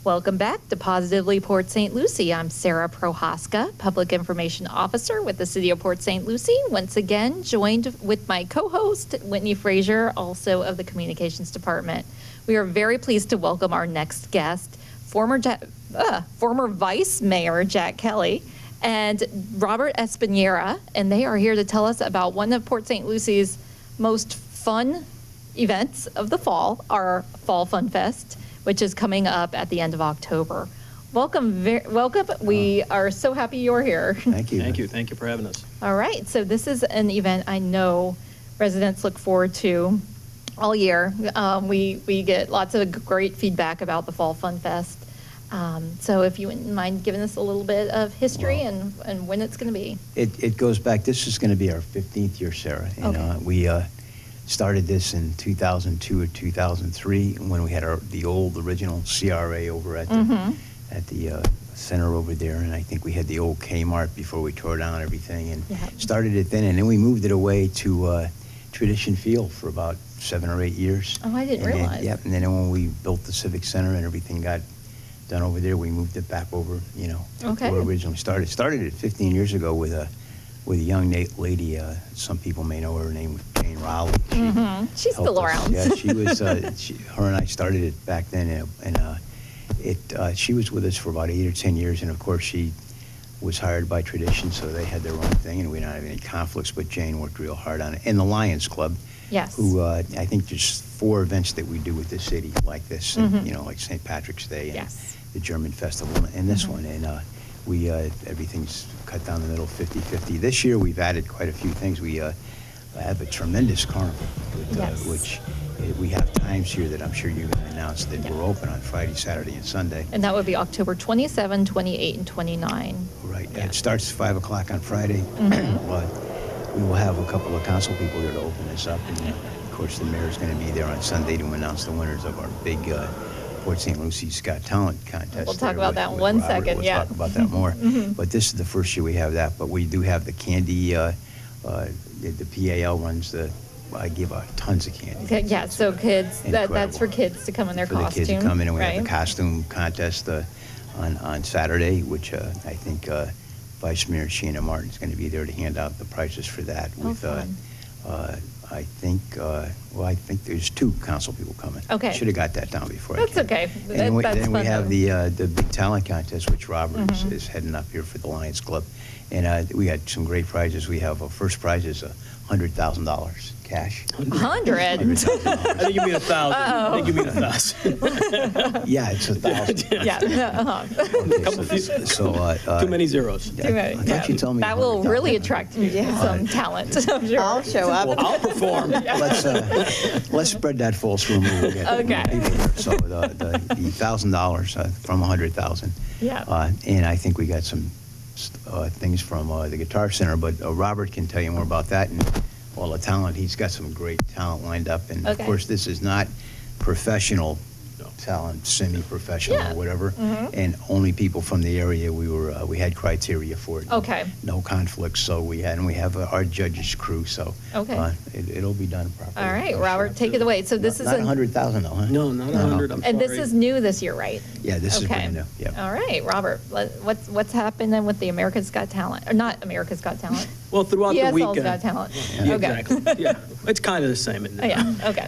Welcome back to Positively Port St. Lucie. I'm Sarah Prohaska, Public Information Officer with the City of Port St. Lucie. Once again, joined with my co-host, Whitney Frazier, also of the Communications Department. We are very pleased to welcome our next guest, former Vice Mayor Jack Kelly and Robert Espiniera, and they are here to tell us about one of Port St. Lucie's most fun events of the fall, our Fall Fun Fest, which is coming up at the end of October. Welcome. We are so happy you're here. Thank you. Thank you for having us. All right, so this is an event I know residents look forward to all year. We get lots of great feedback about the Fall Fun Fest. So if you wouldn't mind giving us a little bit of history and when it's going to be. It goes back, this is going to be our 15th year, Sarah. And Okay. we started this in 2002 or 2003 when we had the old original CRA over at the center over there. And I think we had the old Kmart before we tore down everything and started it then. And then we moved it away to Tradition Field for about 7 or 8 years. Oh, I didn't realize. Yep, and then when we built the Civic Center and everything got done over there, we moved it back over, Okay. where it originally started. Started it 15 years ago with a young lady, some people may know her name was Jane Rowley. She's still helped us. around. Yeah, she was, her and I started it back then, and she was with us for about 8 or 10 years, and of course she was hired by Tradition, so they had their own thing, and we didn't have any conflicts, but Jane worked real hard on it. And the Lions Club, Yes. who I think there's 4 events that we do with the city like this, and, like St. Patrick's Day and the German Festival and this one, and we everything's cut down the middle, 50-50. This year we've added quite a few things. We have a tremendous carnival, which we have times here that I'm sure you're going to announce that we're open on Friday, Saturday, and Sunday. And that would be October 27, 28, and 29. Right. It starts at 5 o'clock on Friday. We will have a couple of council people there to open this up. And, of course, the mayor's going to be there on Sunday to announce the winners of our big Port St. Lucie's Got Talent contest. We'll talk about that in 1 second. We'll talk about that more. But this is the first year we have that. But we do have the candy. The PAL runs I give out tons of candy. Okay, yeah, so kids, that's incredible. for kids to come in their costume. For the kids to come in, and we have right? the costume contest on Saturday, which I think Vice Mayor Sheena Martin is going to be there to hand out the prizes for that. With fun. I think there's 2 council people coming. Okay. Should have got that down before. That's okay. And then That's we fun, have though. the big talent contest, which Robert is heading up here for the Lions Club, and we had some great prizes. We have a first prize is $100,000 cash. 100? I think you mean 1,000. I think you mean 1,000. Yeah, it's 1,000. Yeah. Too many zeros. I thought you told me That will 100,000. really attract some talent, I'm sure. I'll show up. Well, I'll perform. Let's spread that false rumor. We'll get Okay. people there. So the $1,000 from 100,000. Yeah. And I think we got some things from the Guitar Center, but Robert can tell you more about that and all the talent. He's got some great talent lined up, and of course this is not professional talent, semi-professional or whatever, and only people from the area. We had criteria for it. Okay. No conflicts, so we have our judges crew, so it'll be done properly. All right, Robert, take it away. So this is not 100,000 though, huh? No, not 100. I'm and sorry. this is new this year, right? Yeah, this is Okay. brand new. Yeah. All right, Robert, what's happening with the America's Got Talent? Or not America's Got Talent? Well, throughout the ESL's weekend. Got Talent. Yeah, Okay. exactly. Yeah, it's kind of the same, isn't it? Yeah, okay.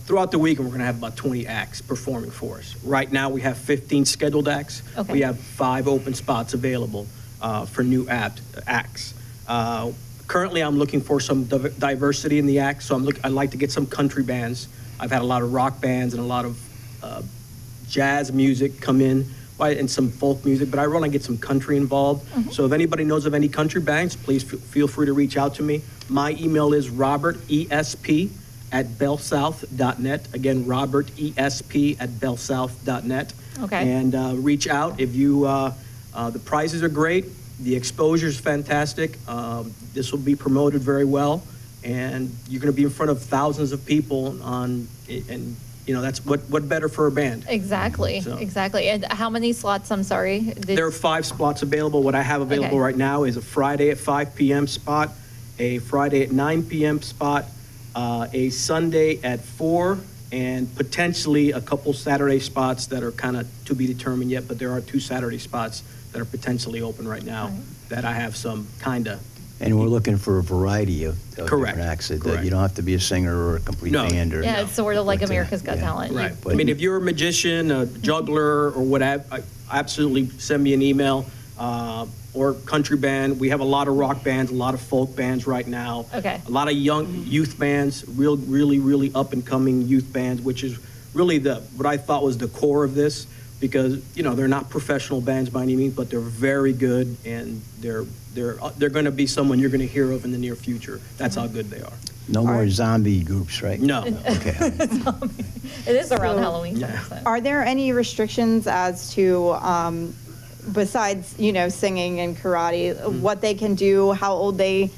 Throughout the weekend, we're going to have about 20 acts performing for us. Right now, we have 15 scheduled acts. Okay. We have 5 open spots available for new acts. Currently, I'm looking for some diversity in the acts, so I'd like to get some country bands. I've had a lot of rock bands and a lot of jazz music come in, and some folk music, but I want to get some country involved. So if anybody knows of any country bands, please feel free to reach out to me. My email is robertesp@bellsouth.net. Again, robertesp@bellsouth.net. Okay. And reach out if you, the prizes are great, the exposure is fantastic. This will be promoted very well, and you're going to be in front of thousands of people and that's what better for a band. Exactly, So- exactly. And how many slots, I'm sorry? There are 5 spots available. What I have available Okay. right now is a Friday at 5 p.m. spot, a Friday at 9 p.m. spot, a Sunday at 4 and potentially a couple Saturday spots that are kind of to be determined yet, but there are 2 Saturday spots that are potentially open right now that I have some kind of. And we're looking for a variety of Correct. different acts. That Correct. You don't have to be a singer or a complete No. band. Or, Yeah, it's sort of like but, America's Got yeah. Talent. Right. But- I mean, if you're a magician, a juggler, or whatever, absolutely send me an email, or country band. We have a lot of rock bands, a lot of folk bands right now. Okay. A lot of young youth bands, really up and coming youth bands, which is really what I thought was the core of this, because, they're not professional bands by any means, but they're very good, and they're going to be someone you're going to hear of in the near future. That's how good they are. No more zombie groups, right? No. Okay. It is around So- Halloween time. Yeah. So. Are there any restrictions as to, besides, singing and karate, what they can do, how old they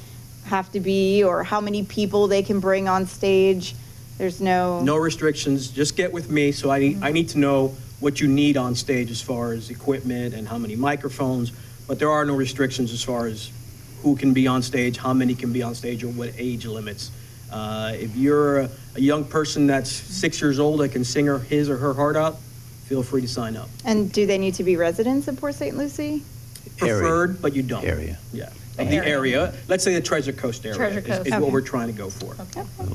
have to be, or how many people they can bring on stage? There's no... No restrictions, just get with me, so I need to know what you need on stage as far as equipment and how many microphones, but there are no restrictions as far as who can be on stage, how many can be on stage, or what age limits. If you're a young person that's 6 years old that can sing his or her heart out, feel free to sign up. And do they need to be residents of Port St. Lucie? Preferred, but you don't. Area. Yeah, of the area. Let's say the Treasure Coast area Treasure Coast. is what Okay. we're trying to go for.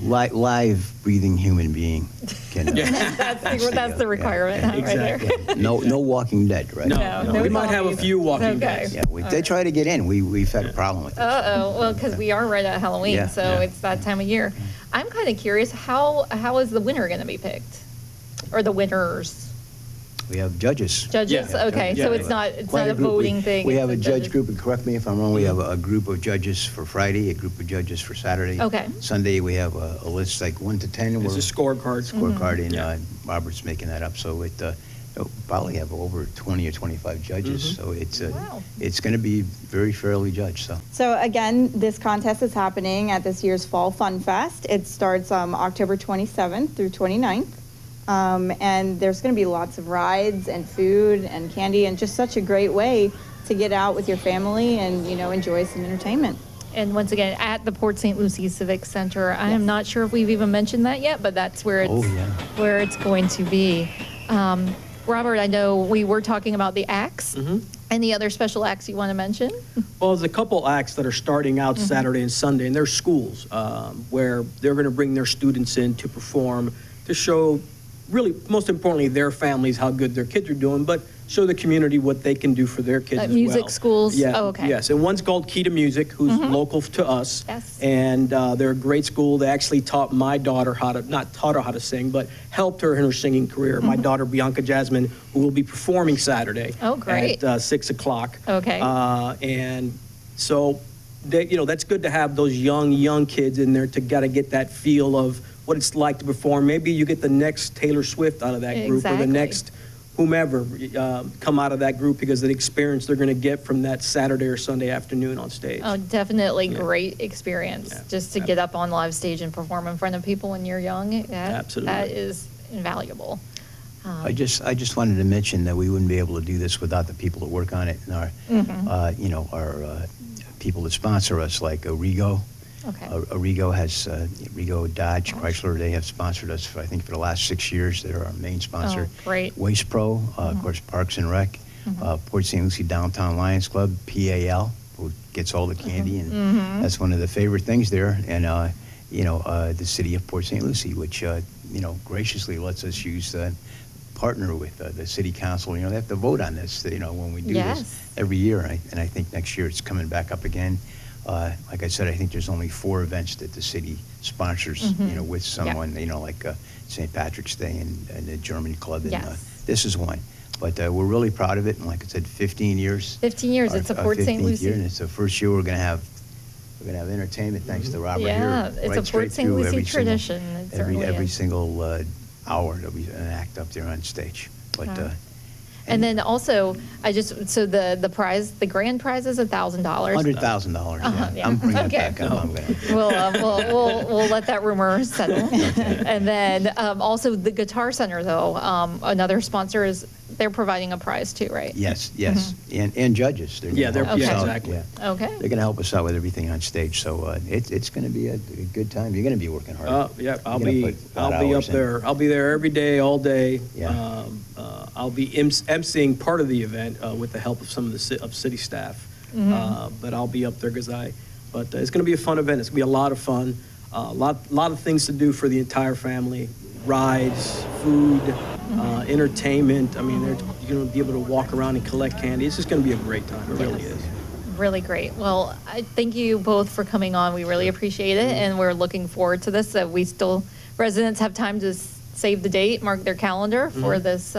Live, breathing human being. Can, That's the requirement Yeah, right there. Exactly. no Walking Dead, right? No We might have a zombies. few walking Okay. dead. Yeah, they try to get in. We've had a problem with it. Uh-oh, well, because we are right at Halloween, Yeah. so Yeah. it's that time of year. I'm kind of curious, how is the winner going to be picked? Or the winners? We have judges. Judges? Yeah. Okay, Yeah. so it's not Quite a group. voting thing. We it's have the a judge judges. group, and correct me if I'm wrong, we have a group of judges for Friday, a group of judges for Saturday. Okay. Sunday, we have a list like 1 to 10. It's We're- a scorecard. Scorecard, and Yeah. Robert's making that up, so it'll probably have over 20 or 25 judges, so Wow. it's going to be very fairly judged, so. So again, this contest is happening at this year's Fall Fun Fest. It starts October 27th through 29th. And there's going to be lots of rides and food and candy, and just such a great way to get out with your family and, enjoy some entertainment. And once again, at the Port St. Lucie Civic Center. I am not sure if we've even mentioned that yet, but that's where it's, Oh, yeah. where it's going to be. Robert, I know we were talking about the acts. Any other special acts you want to mention? Well, there's a couple acts that are starting out Saturday and Sunday, and they're schools where they're going to bring their students in to perform, to show, really, most importantly, their families how good their kids are doing, but show the community what they can do for their kids as well. Music schools? Yeah. Oh, okay. Yes, and one's called Key to Music, who's local to us. Yes. And they're a great school. They actually taught my daughter not taught her how to sing, but helped her in her singing career. My daughter, Bianca Jasmine, who will be performing Saturday. Oh, great. At 6 o'clock. Okay. And so, that's good to have those young kids in there to get that feel of what it's like to perform. Maybe you get the next Taylor Swift out of that group, or Exactly. the next whomever come out of that group, because of the experience they're going to get from that Saturday or Sunday afternoon on stage. Oh, definitely Yeah. great experience, Yeah. just to get up on live stage and perform in front of people when you're young. Absolutely. That is invaluable. I just wanted to mention that we wouldn't be able to do this without the people that work on it, and our people that sponsor us, like Rigo. Okay. Rigo has, Rigo Dodge Chrysler, they have sponsored us for, I think, for the last 6 years. They're our main sponsor. Oh, great. Waste Pro, of course, Parks and Rec, Port St. Lucie Downtown Lions Club, PAL, who gets all the candy, and that's one of the favorite things there. And, the city of Port St. Lucie, which, graciously lets us use partner with the city council. They have to vote on this, when we do Yes. this every year. And I think next year it's coming back up again. Like I said, I think there's only 4 events that the city sponsors, with someone, like St. Patrick's Day and the German Club. And Yes. this is one. But we're really proud of it. And like I said, 15 years. 15 years, it's a our Port St. 15th year, Lucie. and it's the first year we're going to have entertainment, thanks to Robert here. Yeah, it's a right Port straight St. through Lucie every single- tradition. It certainly Every is. single hour there'll be an act up there on stage. But Wow. And then also, so the prize, the grand prize is $1,000. $100,000. yeah. I'm bringing Okay. it back up. I'm gonna- We'll let that rumor settle. And then also the Guitar Center, though, another sponsor is they're providing a prize too, right? Yes, yes, and judges. They're Yeah, gonna help they're- us yeah, out. exactly. Yeah. Okay. They're going to help us out with everything on stage, so it's going to be a good time. You're going to be working hard. Yeah, I'll You're gonna be put a lot of up hours in. there. I'll be there every day, all day. Yeah. I'll be emceeing part of the event with the help of some of the city staff. But I'll be up there but it's going to be a fun event. It's going to be a lot of fun. Lot of things to do for the entire family. Rides, food, entertainment. I mean, you're going to be able to walk around and collect candy. It's just going to be a great time. It really is. Really great. Well, I thank you both for coming on. We really appreciate it, and we're looking forward to this. Residents have time to save the date, mark their calendar for this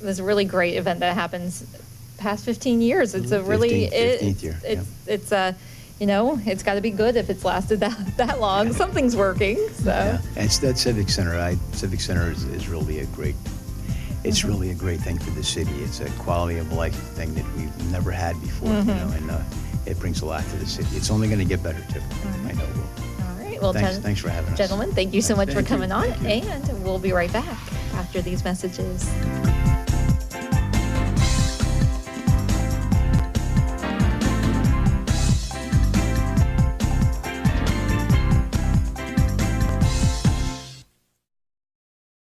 this really great event that happens past 15 years. It's a really 15th year. It's it's got to be good if it's lasted that long. Something's working. So Yeah, and it's that Civic Center. Civic Center is really a great. It's really a great thing for the city. It's a quality of life thing that we've never had before, and it brings a lot to the city. It's only going to get better too. I know it will. all right. Well, Thanks for having us. gentlemen, thank you so much for Thank you. coming on, Thank you. and we'll be right back after these messages.